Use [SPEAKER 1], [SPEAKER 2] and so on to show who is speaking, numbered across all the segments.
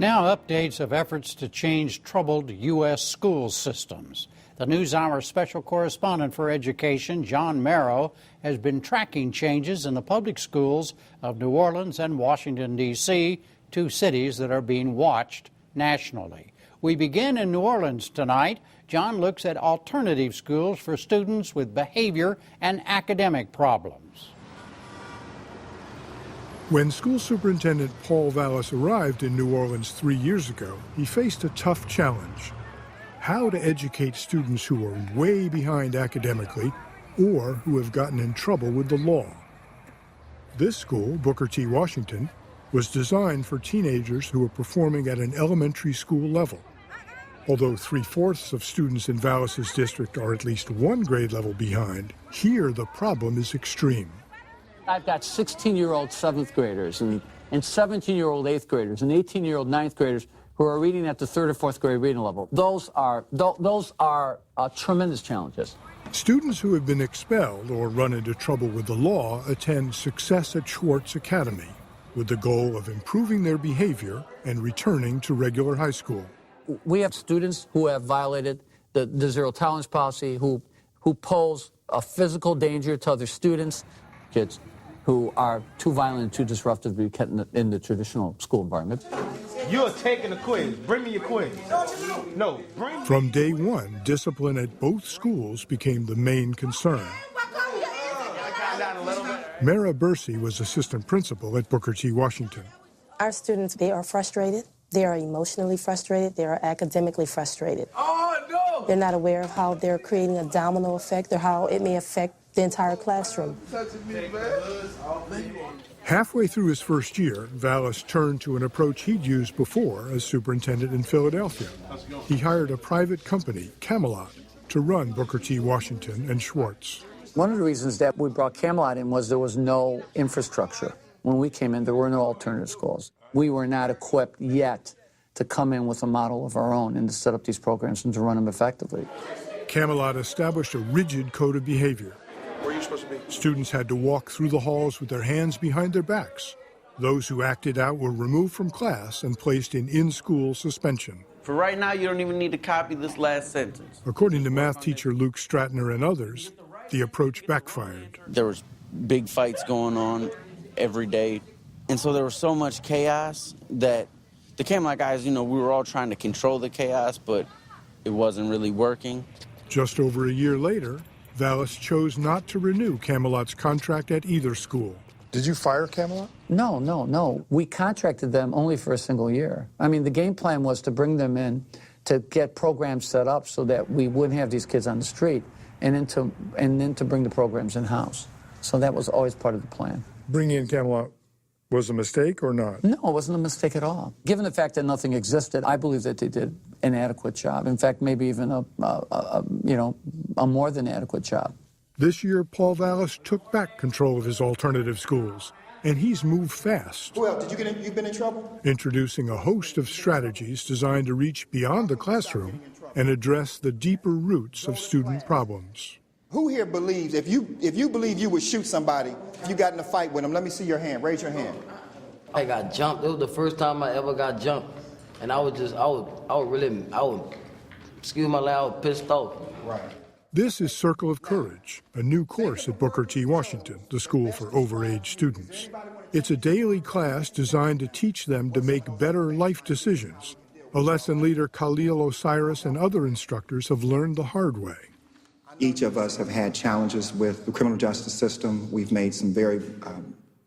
[SPEAKER 1] Now updates of efforts to change troubled U.S. school systems. The NewsHour special correspondent for education, John Marrow, has been tracking changes in the public schools of New Orleans and Washington, D.C., two cities that are being watched nationally. We begin in New Orleans tonight. John looks at alternative schools for students with behavior and academic problems.
[SPEAKER 2] When school superintendent Paul Vallas arrived in New Orleans 3 years ago, he faced a tough challenge: how to educate students who are way behind academically or who have gotten in trouble with the law. This school, Booker T. Washington, was designed for teenagers who are performing at an elementary school level. Although 3/4 of students in Vallas's district are at least one grade level behind, here the problem is extreme.
[SPEAKER 3] I've got 16-year-old 7th graders and 17-year-old 8th graders and 18-year-old 9th graders who are reading at the 3rd or 4th grade reading level. Those are tremendous challenges.
[SPEAKER 2] Students who have been expelled or run into trouble with the law attend Success at Schwartz Academy with the goal of improving their behavior and returning to regular high school.
[SPEAKER 3] We have students who have violated the zero tolerance policy, who pose a physical danger to other students, kids who are too violent and too disruptive to be kept in the traditional school environment.
[SPEAKER 4] You're taking a quiz. Bring me your quiz. No, bring me.
[SPEAKER 2] From day one, discipline at both schools became the main concern. Mara Bursey was assistant principal at Booker T. Washington.
[SPEAKER 5] Our students, they are frustrated. They are emotionally frustrated. They are academically frustrated.
[SPEAKER 4] Oh, no!
[SPEAKER 5] They're not aware of how they're creating a domino effect or how it may affect the entire classroom.
[SPEAKER 2] Halfway through his first year, Vallas turned to an approach he'd used before as superintendent in Philadelphia. He hired a private company, Camelot, to run Booker T. Washington and Schwartz.
[SPEAKER 3] One of the reasons that we brought Camelot in was there was no infrastructure. When we came in, there were no alternative schools. We were not equipped yet to come in with a model of our own and to set up these programs and to run them effectively.
[SPEAKER 2] Camelot established a rigid code of behavior.
[SPEAKER 4] Where are you supposed to be?
[SPEAKER 2] Students had to walk through the halls with their hands behind their backs. Those who acted out were removed from class and placed in-school suspension.
[SPEAKER 6] For right now, you don't even need to copy this last sentence.
[SPEAKER 2] According to math teacher Luke Stratner and others, the approach backfired.
[SPEAKER 6] There was big fights going on every day, and so there was so much chaos that the Camelot guys, we were all trying to control the chaos, but it wasn't really working.
[SPEAKER 2] Just over a year later, Vallas chose not to renew Camelot's contract at either school.
[SPEAKER 7] Did you fire Camelot?
[SPEAKER 3] No. We contracted them only for a single year. I mean, the game plan was to bring them in, to get programs set up so that we wouldn't have these kids on the street, and then to bring the programs in-house. So that was always part of the plan.
[SPEAKER 2] Bringing in Camelot was a mistake or not?
[SPEAKER 3] No, it wasn't a mistake at all. Given the fact that nothing existed, I believe that they did an adequate job. In fact, maybe even a more than adequate job.
[SPEAKER 2] This year, Paul Vallas took back control of his alternative schools, and he's moved fast.
[SPEAKER 8] Who else? You've been in trouble?
[SPEAKER 2] Introducing a host of strategies designed to reach beyond the classroom and address the deeper roots of student problems.
[SPEAKER 8] Who here believes, if you believe you would shoot somebody if you got in a fight with them, let me see your hand. Raise your hand.
[SPEAKER 9] I got jumped. It was the first time I ever got jumped. And I was, excuse my loud, pissed off.
[SPEAKER 8] Right.
[SPEAKER 2] This is Circle of Courage, a new course at Booker T. Washington, the school for overage students. It's a daily class designed to teach them to make better life decisions, a lesson leader Khalil Osiris and other instructors have learned the hard way.
[SPEAKER 8] Each of us have had challenges with the criminal justice system. We've made some very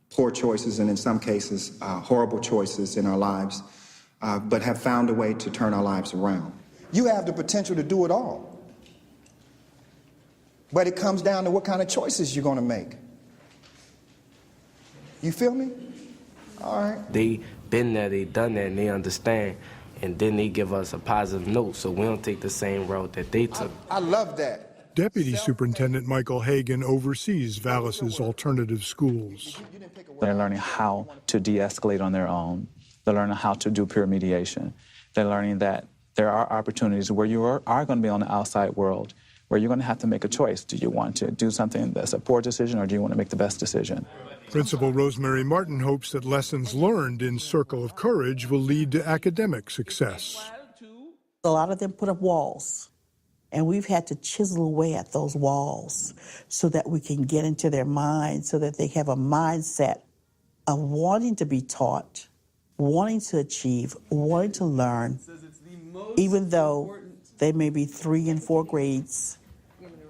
[SPEAKER 8] poor choices and in some cases horrible choices in our lives, but have found a way to turn our lives around. You have the potential to do it all, but it comes down to what kind of choices you're going to make. You feel me? All right.
[SPEAKER 10] They been there, they done that, and they understand, and then they give us a positive note so we don't take the same route that they took.
[SPEAKER 8] I love that.
[SPEAKER 2] Deputy Superintendent Michael Hagan oversees Vallas's alternative schools.
[SPEAKER 11] They're learning how to de-escalate on their own. They're learning how to do peer mediation. They're learning that there are opportunities where you are going to be on the outside world, where you're going to have to make a choice. Do you want to do something that's a poor decision, or do you want to make the best decision?
[SPEAKER 2] Principal Rosemary Martin hopes that lessons learned in Circle of Courage will lead to academic success.
[SPEAKER 7] A lot of them put up walls, and we've had to chisel away at those walls so that we can get into their minds, so that they have a mindset of wanting to be taught, wanting to achieve, wanting to learn, even though they may be 3 and 4 grades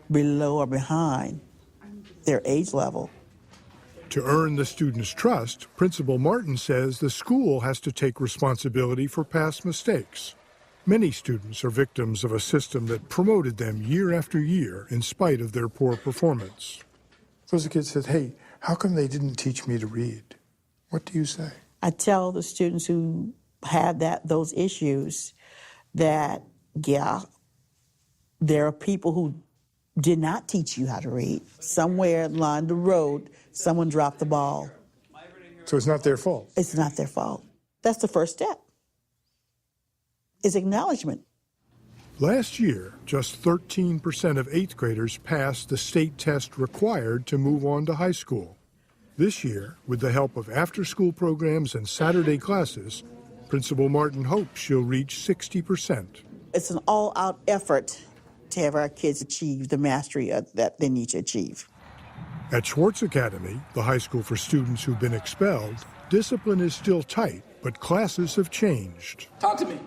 [SPEAKER 7] below or behind their age level.
[SPEAKER 2] To earn the students' trust, Principal Martin says the school has to take responsibility for past mistakes. Many students are victims of a system that promoted them year after year in spite of their poor performance.
[SPEAKER 12] Suppose a kid says, hey, how come they didn't teach me to read? What do you say?
[SPEAKER 7] I tell the students who have those issues that, yeah, there are people who did not teach you how to read. Somewhere along the road, someone dropped the ball.
[SPEAKER 12] So it's not their fault?
[SPEAKER 7] It's not their fault. That's the first step, is acknowledgement.
[SPEAKER 2] Last year, just 13% of 8th graders passed the state test required to move on to high school. This year, with the help of after-school programs and Saturday classes, Principal Martin hopes she'll reach 60%.
[SPEAKER 7] It's an all-out effort to have our kids achieve the mastery that they need to achieve.
[SPEAKER 2] At Schwartz Academy, the high school for students who've been expelled, discipline is still tight, but classes have changed.
[SPEAKER 13] Talk to me.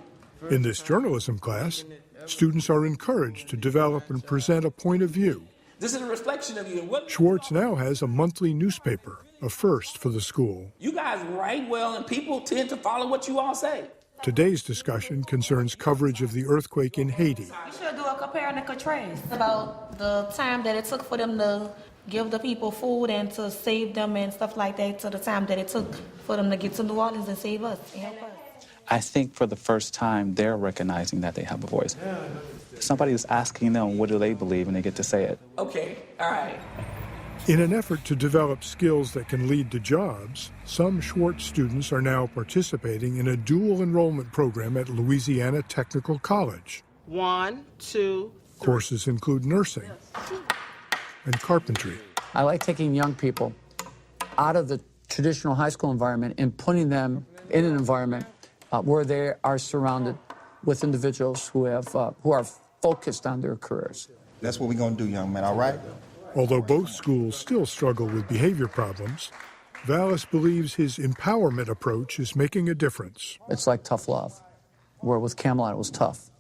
[SPEAKER 2] In this journalism class, students are encouraged to develop and present a point of view.
[SPEAKER 13] This is a reflection of you. And what
[SPEAKER 2] Schwartz now has a monthly newspaper, a first for the school.
[SPEAKER 13] you guys write well, and people tend to follow what you all say.
[SPEAKER 2] Today's discussion concerns coverage of the earthquake in Haiti.
[SPEAKER 14] We should do a compare and contrast about the time that it took for them to give the people food and to save them and stuff like that, to the time that it took for them to get to New Orleans and save us and help us.
[SPEAKER 11] I think for the first time, they're recognizing that they have a voice. Somebody is asking them what do they believe, and they get to say it.
[SPEAKER 13] Okay, all right.
[SPEAKER 2] In an effort to develop skills that can lead to jobs, some Schwartz students are now participating in a dual enrollment program at Louisiana Technical College.
[SPEAKER 13] 1, 2, 3.
[SPEAKER 2] Courses include nursing and carpentry.
[SPEAKER 3] I like taking young people out of the traditional high school environment and putting them in an environment where they are surrounded with individuals who are focused on their careers.
[SPEAKER 15] That's what we're going to do, young man, all right?
[SPEAKER 2] Although both schools still struggle with behavior problems, Vallis believes his empowerment approach is making a difference.
[SPEAKER 3] It's like tough love, where with Camelot it was tough.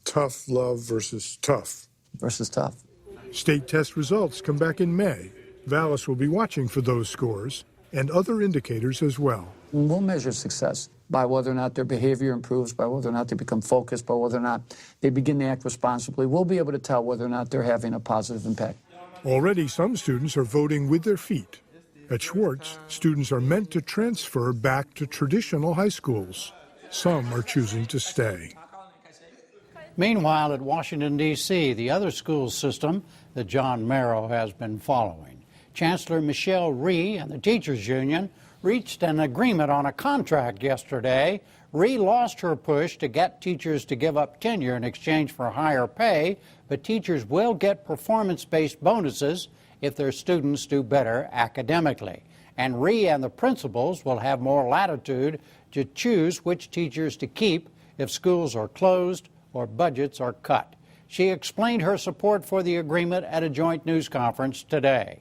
[SPEAKER 12] Tough love versus tough.
[SPEAKER 3] Versus tough.
[SPEAKER 2] State test results come back in May. Vallis will be watching for those scores and other indicators as well.
[SPEAKER 3] We'll measure success by whether or not their behavior improves, by whether or not they become focused, by whether or not they begin to act responsibly. We'll be able to tell whether or not they're having a positive impact.
[SPEAKER 2] Already, some students are voting with their feet. At Schwartz, students are meant to transfer back to traditional high schools. Some are choosing to stay.
[SPEAKER 1] Meanwhile, at Washington, D.C., the other school system that John Merrow has been following, Chancellor Michelle Rhee and the Teachers Union reached an agreement on a contract yesterday. Rhee lost her push to get teachers to give up tenure in exchange for higher pay, but teachers will get performance-based bonuses if their students do better academically. And Rhee and the principals will have more latitude to choose which teachers to keep if schools are closed or budgets are cut. She explained her support for the agreement at a joint news conference today.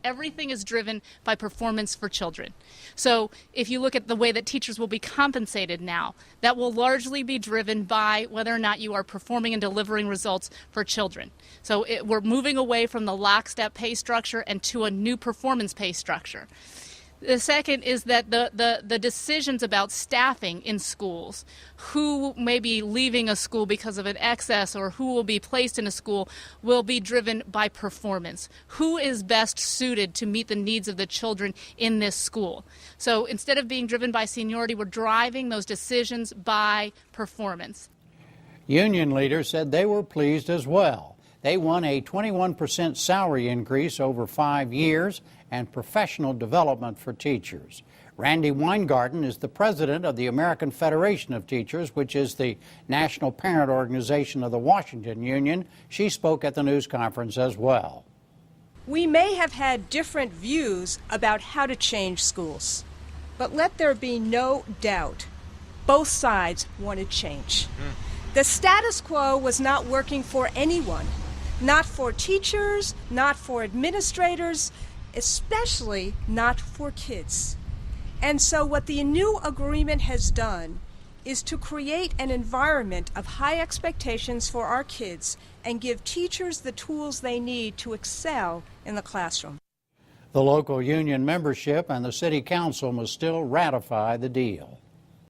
[SPEAKER 16] Everything is driven by performance for children. So if you look at the way that teachers will be compensated now, that will largely be driven by whether or not you are performing and delivering results for children. So we're moving away from the lockstep pay structure and to a new performance pay structure. The second is that the decisions about staffing in schools, who may be leaving a school because of an excess or who will be placed in a school, will be driven by performance. Who is best suited to meet the needs of the children in this school? So instead of being driven by seniority, we're driving those decisions by performance.
[SPEAKER 1] Union leaders said they were pleased as well. They won a 21% salary increase over 5 years and professional development for teachers. Randy Weingarten is the president of the American Federation of Teachers, which is the national parent organization of the Washington Union. She spoke at the news conference as well.
[SPEAKER 17] We may have had different views about how to change schools, but let there be no doubt, both sides wanted change. The status quo was not working for anyone, not for teachers, not for administrators, especially not for kids. And so what the new agreement has done is to create an environment of high expectations for our kids and give teachers the tools they need to excel in the classroom.
[SPEAKER 1] The local union membership and the city council must still ratify the deal.